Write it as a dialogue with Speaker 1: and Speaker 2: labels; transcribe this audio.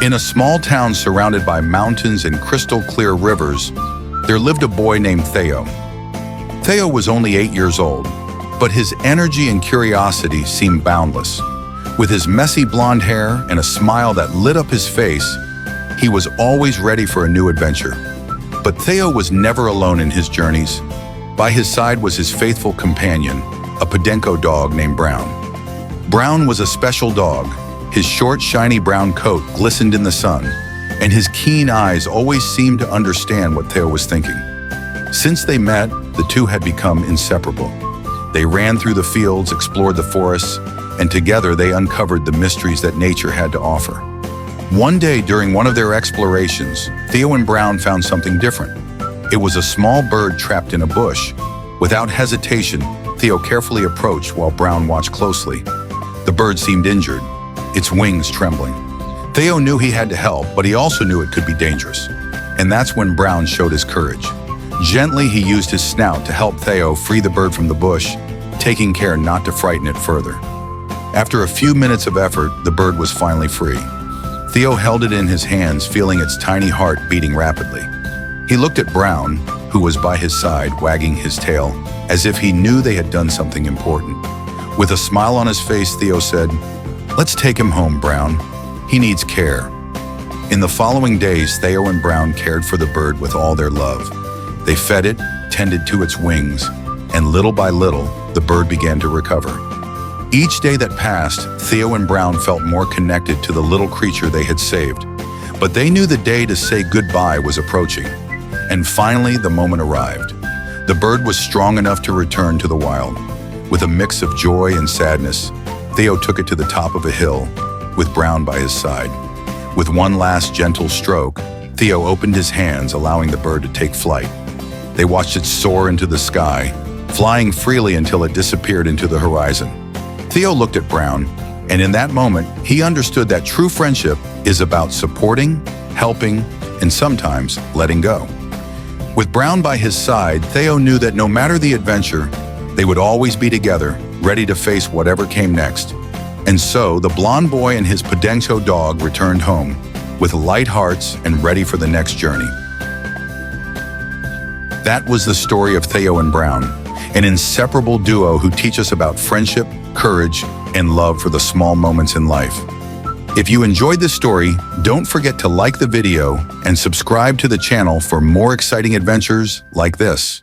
Speaker 1: In a small town surrounded by mountains and crystal-clear rivers, there lived a boy named Théo. Théo was only 8 years old, but his energy and curiosity seemed boundless. With his messy blonde hair and a smile that lit up his face, he was always ready for a new adventure. But Théo was never alone in his journeys. By his side was his faithful companion, a Podenco dog named Brown. Brown was a special dog. His short, shiny brown coat glistened in the sun, and his keen eyes always seemed to understand what Théo was thinking. Since they met, the two had become inseparable. They ran through the fields, explored the forests, and together they uncovered the mysteries that nature had to offer. One day during one of their explorations, Théo and Brown found something different. It was a small bird trapped in a bush. Without hesitation, Théo carefully approached while Brown watched closely. The bird seemed injured, its wings trembling. Théo knew he had to help, but he also knew it could be dangerous. And that's when Brown showed his courage. Gently, he used his snout to help Théo free the bird from the bush, taking care not to frighten it further. After a few minutes of effort, the bird was finally free. Théo held it in his hands, feeling its tiny heart beating rapidly. He looked at Brown, who was by his side, wagging his tail, as if he knew they had done something important. With a smile on his face, Théo said, "Let's take him home, Brown. He needs care." In the following days, Théo and Brown cared for the bird with all their love. They fed it, tended to its wings, and little by little, the bird began to recover. Each day that passed, Théo and Brown felt more connected to the little creature they had saved. But they knew the day to say goodbye was approaching. And finally, the moment arrived. The bird was strong enough to return to the wild. With a mix of joy and sadness, Théo took it to the top of a hill, with Brown by his side. With one last gentle stroke, Théo opened his hands, allowing the bird to take flight. They watched it soar into the sky, flying freely until it disappeared into the horizon. Théo looked at Brown, and in that moment, he understood that true friendship is about supporting, helping, and sometimes letting go. With Brown by his side, Théo knew that no matter the adventure, they would always be together, ready to face whatever came next. And so, the blonde boy and his Podenco dog returned home, with light hearts and ready for the next journey. That was the story of Théo and Brown, an inseparable duo who teach us about friendship, courage, and love for the small moments in life. If you enjoyed this story, don't forget to like the video and subscribe to the channel for more exciting adventures like this.